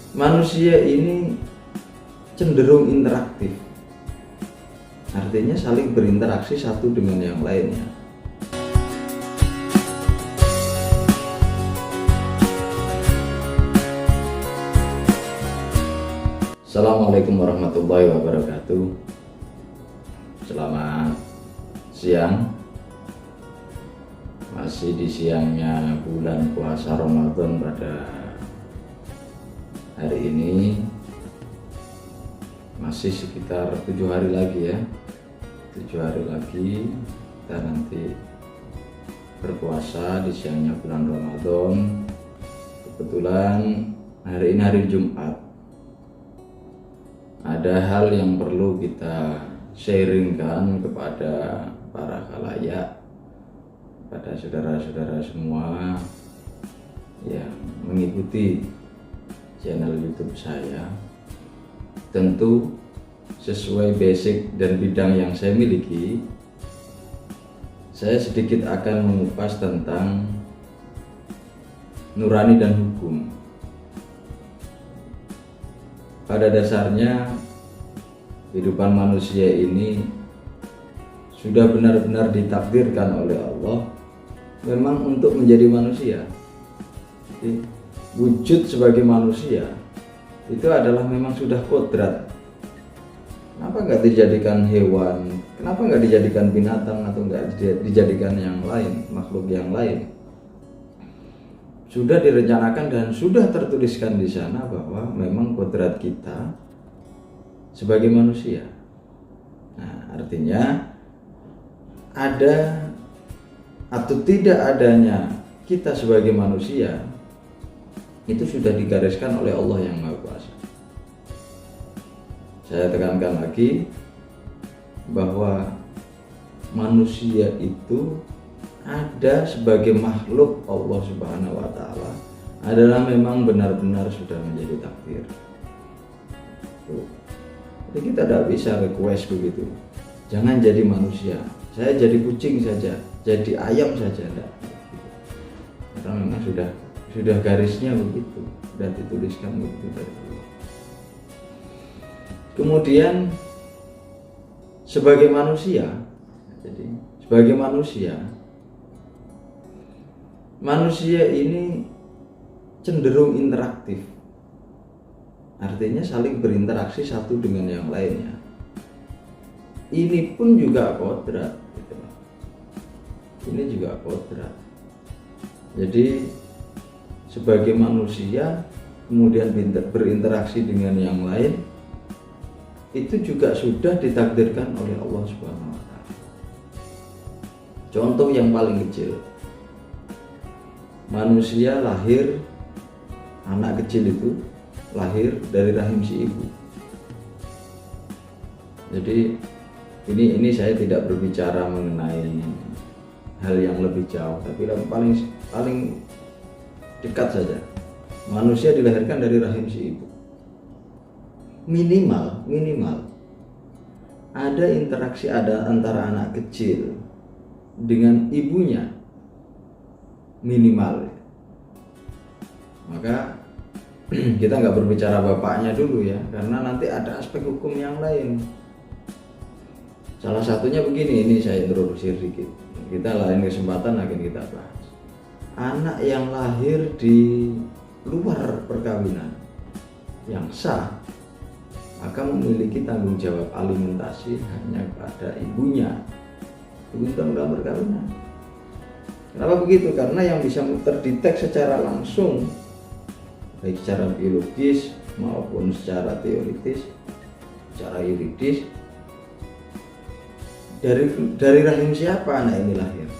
Manusia ini cenderung interaktif, artinya saling berinteraksi satu dengan yang lainnya. Assalamualaikum warahmatullahi wabarakatuh. Selamat siang. Masih di siangnya bulan puasa Ramadan pada hari ini. Masih sekitar 7 hari lagi ya. 7 hari lagi kita nanti berpuasa di siangnya bulan Ramadan. Kebetulan hari ini hari Jumat. Ada hal yang perlu kita sharingkan kepada para khalayak, pada saudara-saudara semua yang mengikuti channel YouTube saya. Tentu sesuai basic dan bidang yang saya miliki, saya sedikit akan mengupas tentang nurani dan hukum. Pada dasarnya kehidupan manusia ini sudah benar-benar ditakdirkan oleh Allah memang untuk menjadi manusia. Jadi, wujud sebagai manusia itu adalah memang sudah kodrat. Kenapa nggak dijadikan hewan? Kenapa nggak dijadikan binatang atau nggak dijadikan yang lain, makhluk yang lain? Sudah direncanakan dan sudah tertuliskan di sana bahwa memang kodrat kita sebagai manusia. Nah, artinya ada atau tidak adanya kita sebagai manusia itu sudah digariskan oleh Allah yang Maha Kuasa. Saya tekankan lagi bahwa manusia itu ada sebagai makhluk Allah Subhanahu wa Ta'ala adalah memang benar-benar sudah menjadi takdir. Jadi kita tidak bisa request begitu. Jangan jadi manusia, saya jadi kucing saja, jadi ayam saja, enggak. Karena memang sudah garisnya begitu, sudah dituliskan begitu dari Allah. Kemudian sebagai manusia, jadi sebagai manusia ini cenderung interaktif, artinya saling berinteraksi satu dengan yang lainnya. Ini pun juga kodrat, gitu. Ini juga kodrat. Jadi sebagai manusia kemudian berinteraksi dengan yang lain, itu juga sudah ditakdirkan oleh Allah Subhanahu wa Ta'ala. Contoh yang paling kecil, manusia lahir, anak kecil itu lahir dari rahim si ibu. Jadi ini saya tidak berbicara mengenai hal yang lebih jauh, tapi yang paling dekat saja. Manusia dilahirkan dari rahim si ibu. Minimal ada interaksi antara anak kecil dengan ibunya, minimal. Maka kita nggak berbicara bapaknya dulu ya, karena nanti ada aspek hukum yang lain. Salah satunya begini, ini saya introduksi sedikit. Kita lain kesempatan akan kita bahas. Anak yang lahir di luar perkawinan yang sah, maka memiliki tanggung jawab alimentasi hanya pada ibunya. Undang-undang perkawinan. Kenapa begitu? Karena yang bisa terdetek secara langsung, baik secara biologis maupun secara teoritis, secara yuridis, dari rahim siapa anak ini lahir,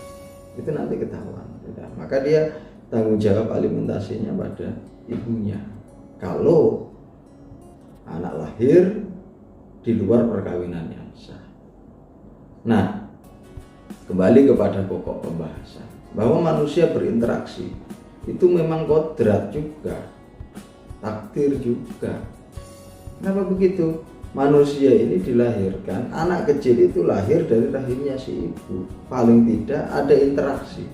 itu nanti ketahuan. Maka dia tanggung jawab alimentasinya pada ibunya. Kalau anak lahir di luar perkawinan yang sah. Nah, kembali kepada pokok pembahasan, bahwa manusia berinteraksi itu memang kodrat juga, takdir juga. Kenapa begitu? Manusia ini dilahirkan, anak kecil itu lahir dari rahimnya si ibu, paling tidak ada interaksi.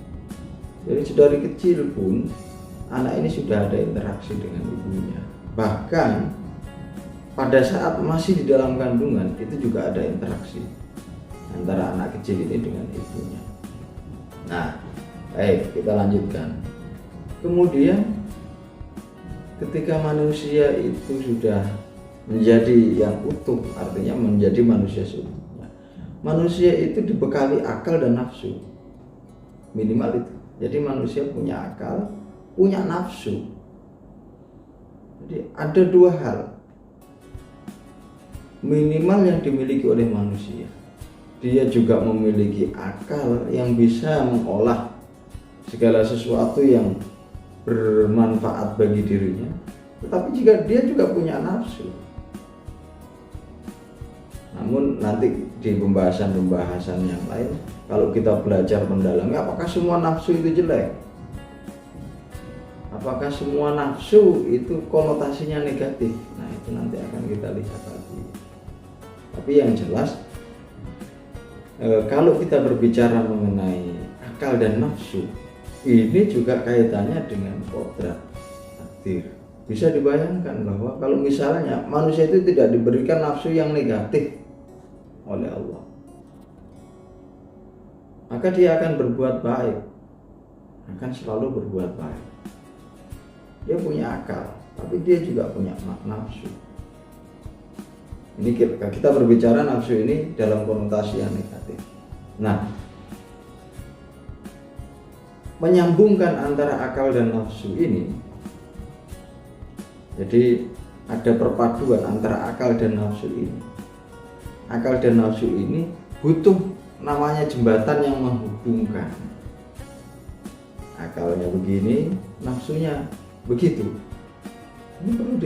Jadi dari kecil pun anak ini sudah ada interaksi dengan ibunya. Bahkan pada saat masih di dalam kandungan itu juga ada interaksi antara anak kecil ini dengan ibunya. Nah, baik, kita lanjutkan. Kemudian ketika manusia itu sudah menjadi yang utuh, artinya menjadi manusia seutuhnya, manusia itu dibekali akal dan nafsu, minimal itu. Jadi manusia punya akal, punya nafsu. Jadi ada dua hal minimal yang dimiliki oleh manusia. Dia juga memiliki akal yang bisa mengolah segala sesuatu yang bermanfaat bagi dirinya. Tetapi jika dia juga punya nafsu. Namun nanti di pembahasan yang lain, kalau kita belajar mendalami, apakah semua nafsu itu jelek? Apakah semua nafsu itu konotasinya negatif? Nah, itu nanti akan kita lihat lagi. Tapi yang jelas, kalau kita berbicara mengenai akal dan nafsu, ini juga kaitannya dengan kodrat, takdir. Bisa dibayangkan bahwa kalau misalnya manusia itu tidak diberikan nafsu yang negatif oleh Allah, maka dia akan berbuat baik, akan selalu berbuat baik. Dia punya akal, tapi dia juga punya nafsu. Ini kita berbicara nafsu ini dalam konotasi yang negatif. Nah, menyambungkan antara akal dan nafsu ini, jadi ada perpaduan antara akal dan nafsu ini. Akal dan nafsu ini butuh namanya jembatan yang menghubungkan. Akalnya begini, nafsunya begitu. Ini perlu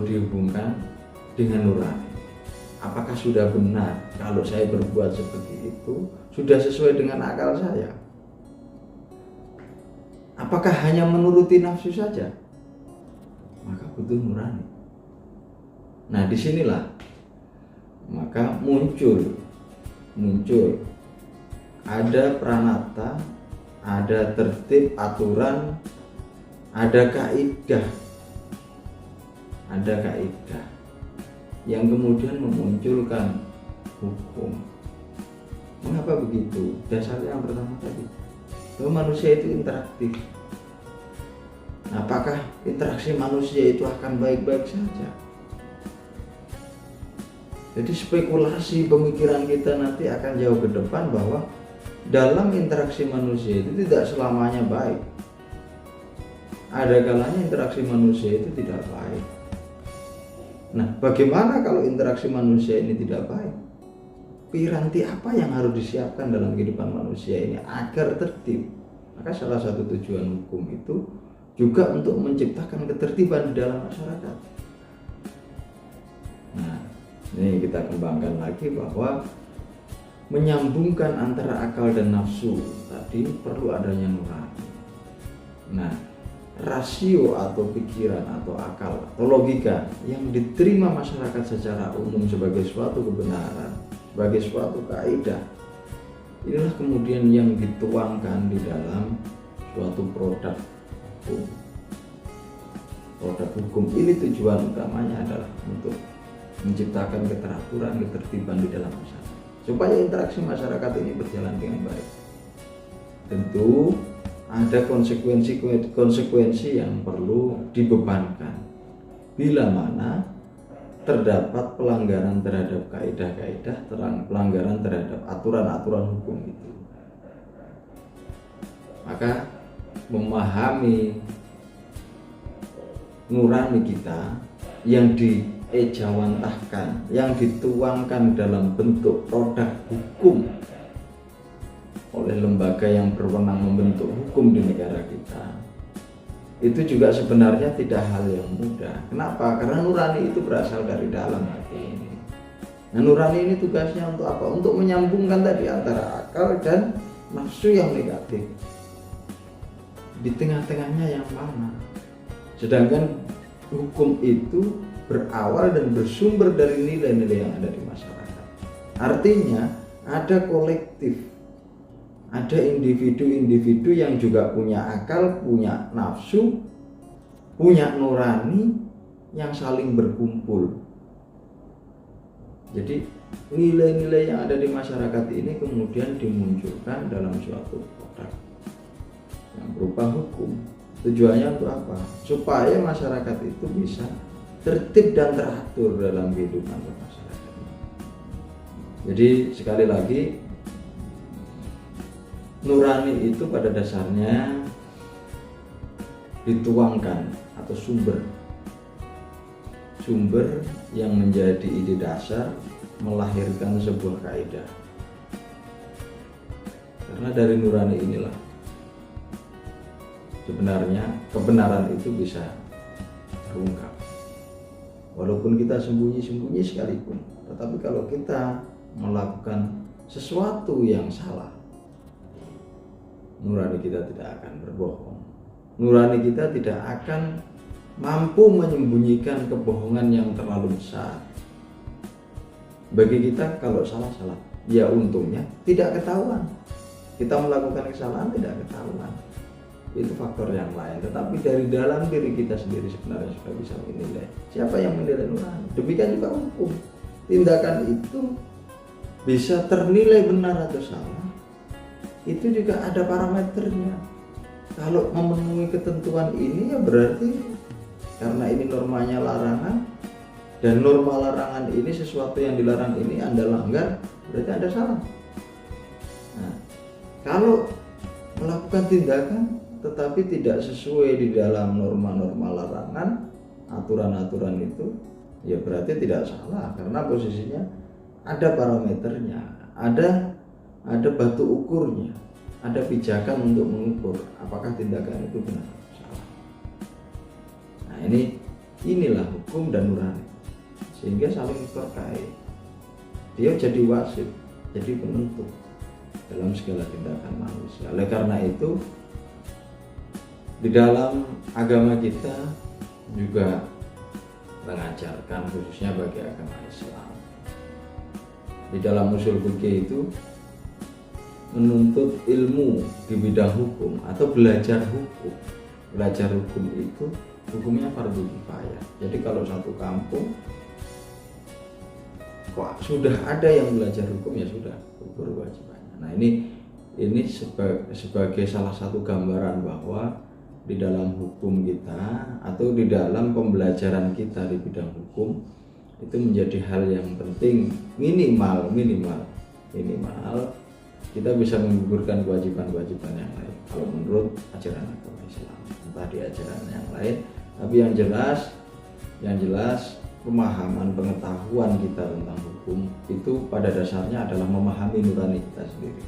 dihubungkan dengan nurani. Apakah sudah benar kalau saya berbuat seperti itu sudah sesuai dengan akal saya? Apakah hanya menuruti nafsu saja? Maka butuh nurani. Nah, disinilah maka muncul ada pranata, ada tertib, aturan, ada kaidah yang kemudian memunculkan hukum. Mengapa begitu? Dasarnya yang pertama tadi, bahwa manusia itu interaktif. Apakah interaksi manusia itu akan baik-baik saja? Jadi spekulasi pemikiran kita nanti akan jauh ke depan bahwa dalam interaksi manusia itu tidak selamanya baik. Ada kalanya interaksi manusia itu tidak baik. Nah, bagaimana kalau interaksi manusia ini tidak baik? Piranti apa yang harus disiapkan dalam kehidupan manusia ini agar tertib? Maka salah satu tujuan hukum itu juga untuk menciptakan ketertiban di dalam masyarakat. Nah, ini kita kembangkan lagi bahwa menyambungkan antara akal dan nafsu tadi perlu adanya nurani. Nah, rasio atau pikiran atau akal atau logika yang diterima masyarakat secara umum sebagai suatu kebenaran, sebagai suatu kaidah, inilah kemudian yang dituangkan di dalam suatu produk hukum. Produk hukum ini tujuan utamanya adalah untuk menciptakan keteraturan, ketertiban di dalam masyarakat, supaya interaksi masyarakat ini berjalan dengan baik. Tentu ada konsekuensi yang perlu dibebankan bila mana terdapat pelanggaran terhadap kaidah-kaidah, pelanggaran terhadap aturan-aturan hukum itu. Maka memahami nurani kita yang diejawantahkan, yang dituangkan dalam bentuk produk hukum oleh lembaga yang berwenang membentuk hukum di negara kita, itu juga sebenarnya tidak hal yang mudah. Kenapa? Karena nurani itu berasal dari dalam hati ini. Nah, nurani ini tugasnya untuk apa? Untuk menyambungkan tadi antara akal dan nafsu yang negatif. Di tengah-tengahnya yang mana? Sedangkan hukum itu berawal dan bersumber dari nilai-nilai yang ada di masyarakat. Artinya ada kolektif, ada individu-individu yang juga punya akal, punya nafsu, punya nurani yang saling berkumpul. Jadi nilai-nilai yang ada di masyarakat ini kemudian dimunculkan dalam suatu produk yang berupa hukum. Tujuannya untuk apa? Supaya masyarakat itu bisa tertib dan teratur dalam kehidupan masyarakat. Jadi sekali lagi, nurani itu pada dasarnya dituangkan atau sumber yang menjadi ide dasar melahirkan sebuah kaidah. Karena dari nurani inilah sebenarnya kebenaran itu bisa terungkap. Walaupun kita sembunyi-sembunyi sekalipun, tetapi kalau kita melakukan sesuatu yang salah, nurani kita tidak akan berbohong. Nurani kita tidak akan mampu menyembunyikan kebohongan yang terlalu besar. Bagi kita kalau salah-salah, ya untungnya tidak ketahuan. Kita melakukan kesalahan tidak ketahuan. Itu faktor yang lain. Tetapi dari dalam diri kita sendiri sebenarnya sudah bisa menilai. Siapa yang menilai nurani? Demikian juga hukum. Tindakan itu bisa ternilai benar atau salah. Itu juga ada parameternya. Kalau memenuhi ketentuan ini ya berarti karena ini normanya larangan, dan norma larangan ini sesuatu yang dilarang ini Anda langgar, berarti Anda salah. Nah, kalau melakukan tindakan tetapi tidak sesuai di dalam norma-norma larangan, aturan-aturan itu, ya berarti tidak salah karena posisinya ada parameternya, ada batu ukurnya, ada pijakan untuk mengukur apakah tindakan itu benar atau salah. Nah, inilah hukum dan nurani, sehingga saling terkait. Dia jadi wasit, jadi penentu dalam segala tindakan manusia. Oleh karena itu, di dalam agama kita juga mengajarkan, khususnya bagi agama Islam, di dalam usul fikih itu menuntut ilmu di bidang hukum atau belajar hukum. Belajar hukum itu hukumnya fardu kifayah. Jadi kalau satu kampung kok sudah ada yang belajar hukum, ya sudah gugur kewajibannya. Nah, ini sebagai salah satu gambaran bahwa di dalam hukum kita atau di dalam pembelajaran kita di bidang hukum itu menjadi hal yang penting. Minimal kita bisa menggugurkan kewajiban-kewajiban yang lain kalau menurut ajaran agama Islam, entah di ajaran yang lain. Tapi yang jelas pemahaman pengetahuan kita tentang hukum itu pada dasarnya adalah memahami nurani kita sendiri.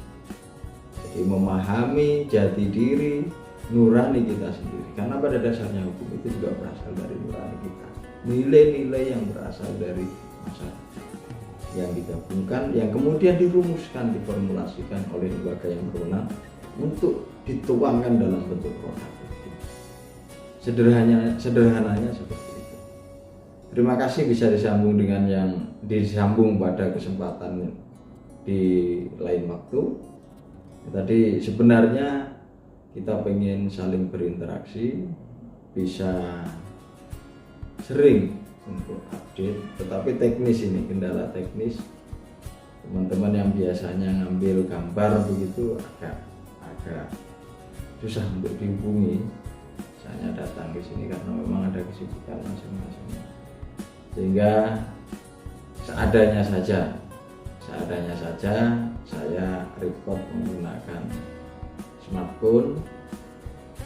Jadi memahami jati diri nurani kita sendiri, karena pada dasarnya hukum itu juga berasal dari nurani kita, nilai-nilai yang berasal dari masyarakat yang digabungkan, yang kemudian dirumuskan, diformulasikan oleh lembaga yang berwenang untuk dituangkan dalam bentuk produk. Sederhananya seperti itu. Terima kasih, bisa disambung dengan yang disambung pada kesempatan di lain waktu. Tadi sebenarnya kita pengen saling berinteraksi, bisa sering untuk update, tetapi teknis ini, kendala teknis. Teman-teman yang biasanya ngambil gambar begitu agak susah untuk dihubungi. Saya datang ke sini karena memang ada kesibukan masing-masing. Sehingga seadanya saja saya record menggunakan smartphone,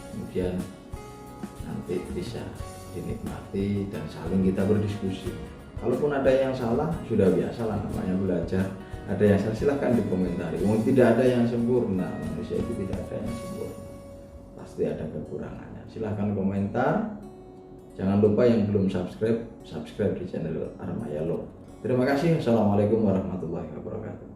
kemudian nanti bisa dinikmati dan saling kita berdiskusi. Kalaupun ada yang salah, sudah biasa lah, namanya belajar. Ada yang salah, silahkan dikomentari. Tidak ada yang sempurna, manusia itu tidak ada yang sempurna, pasti ada kekurangannya. Silahkan komentar. Jangan lupa yang belum subscribe di channel Armayalo. Terima kasih. Assalamualaikum warahmatullahi wabarakatuh.